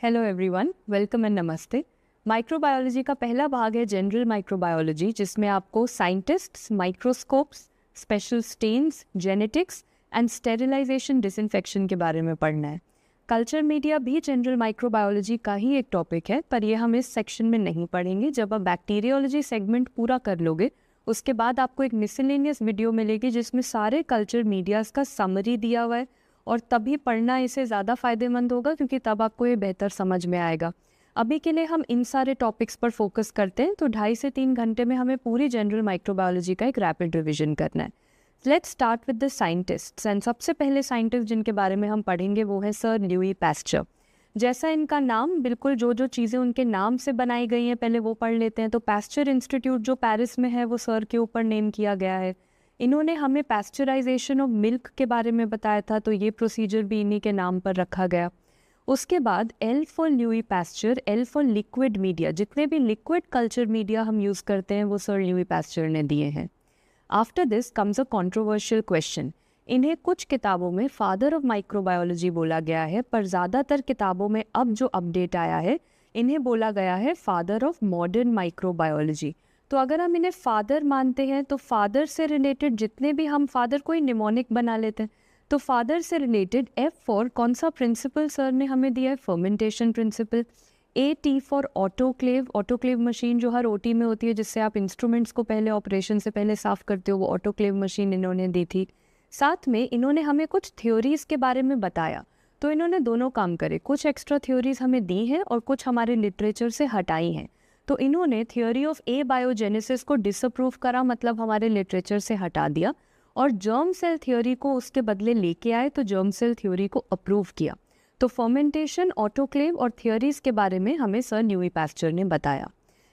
Hello everyone, welcome and नमस्ते। Microbiology का पहला भाग है जनरल माइक्रोबायोलॉजी, जिसमें आपको scientists, microscopes, special stains, genetics and sterilisation disinfection के बारे में पढ़ना है। कल्चर मीडिया भी जनरल माइक्रोबायोलॉजी का ही एक टॉपिक है, पर ये हम इस सेक्शन में नहीं पढ़ेंगे। जब आप बैक्टीरियोलॉजी सेगमेंट पूरा कर लोगे उसके बाद आपको एक मिसलेनियस वीडियो मिलेगी जिसमें सारे कल्चर मीडियाज़ का समरी दिया हुआ है, और तभी पढ़ना इसे ज़्यादा फ़ायदेमंद होगा क्योंकि तब आपको ये बेहतर समझ में आएगा। अभी के लिए हम इन सारे टॉपिक्स पर फोकस करते हैं, तो 2.5 से 3 घंटे में हमें पूरी जनरल माइक्रोबायोलॉजी का एक रैपिड रिवीजन करना है। Let's start with the scientists. And सबसे पहले साइंटिस्ट जिनके बारे में हम पढ़ेंगे वो है सर ल्यूई पैस्चर। जैसा इनका नाम, बिल्कुल जो जो चीज़ें उनके नाम से बनाई गई हैं पहले वो पढ़ लेते हैं। तो पैस्चर इंस्टीट्यूट जो पेरिस में है वो सर के ऊपर नेम किया गया है। इन्होंने हमें पैस्चराइजेशन ऑफ मिल्क के बारे में बताया था, तो ये प्रोसीजर भी इन्हीं के नाम पर रखा गया। उसके बाद L for Louie pasture, L for liquid media. जितने भी लिक्विड कल्चर मीडिया हम यूज़ करते हैं वो सर ल्यूई पैस्चर ने दिए हैं। After this comes a controversial question. इन्हें कुछ किताबों में फादर ऑफ माइक्रोबायोलॉजी बोला गया है, पर ज़्यादातर किताबों में अब जो अपडेट आया है इन्हें बोला गया है फादर ऑफ मॉडर्न माइक्रोबायोलॉजी। तो अगर हम इन्हें फादर मानते हैं तो फादर से रिलेटेड जितने भी, हम फादर को ही निमोनिक बना लेते हैं, तो फादर से रिलेटेड एफ फॉर कौन सा प्रिंसिपल सर ने हमें दिया है, fermentation principle. A T for autoclave, autoclave machine जो हर ओटी में होती है जिससे आप इंस्ट्रूमेंट्स को पहले ऑपरेशन से पहले साफ करते हो, वो ऑटोक्लेव मशीन इन्होंने दी थी। साथ में इन्होंने हमें कुछ थ्योरीज के बारे में बताया, तो इन्होंने दोनों काम करे, कुछ एक्स्ट्रा थ्योरीज हमें दी हैं और कुछ हमारे लिटरेचर से हटाई हैं। तो इन्होंने थ्योरी ऑफ ए बायोजेनेसिस को डिसअप्रूव करा, मतलब हमारे लिटरेचर से हटा दिया, और जर्म सेल थ्योरी को उसके बदले लेके आए, तो जर्म सेल थ्योरी को अप्रूव किया। तो फर्मेंटेशन, ऑटोक्लेव और थ्योरीज के बारे में हमें सर ल्यूई पैस्चर ने बताया।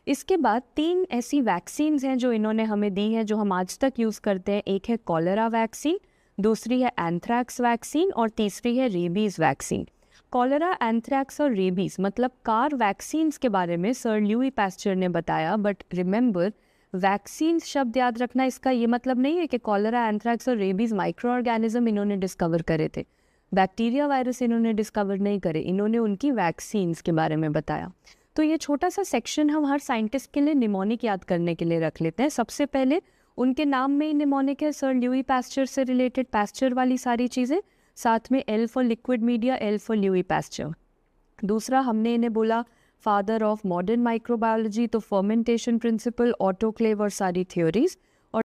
इसके बाद 3 ऐसी वैक्सीन्स हैं जो इन्होंने हमें दी हैं, जो हम आज तक यूज़ करते हैं। एक है कॉलेरा वैक्सीन, दूसरी है एंथ्रैक्स वैक्सीन और तीसरी है रेबीज़ वैक्सीन। कॉलेरा, एंथ्रैक्स और रेबीज़ मतलब कार वैक्सीन्स के बारे में सर ल्यूई पैस्चर ने बताया। बट रिमेंबर, वैक्सीन्स शब्द याद रखना, इसका ये मतलब नहीं है कि कॉलेरा, एंथ्रैक्स और रेबीज़ माइक्रो ऑर्गेनिज्म इन्होंने डिस्कवर करे थे। बैक्टीरिया, वायरस इन्होंने डिस्कवर नहीं करे, इन्होंने उनकी वैक्सीन्स के बारे में बताया। तो ये छोटा सा सेक्शन हम हर साइंटिस्ट के लिए निमोनिक याद करने के लिए रख लेते हैं। सबसे पहले उनके नाम में ही निमोनिक है, सर ल्यूई पैस्चर से रिलेटेड पैस्चर वाली सारी चीज़ें। साथ में L for liquid media, L for Louie pasture. दूसरा, हमने इन्हें बोला फादर ऑफ मॉडर्न माइक्रोबायोलॉजी, तो फर्मेंटेशन प्रिंसिपल, ऑटोक्लेव और सारी थ्योरीज।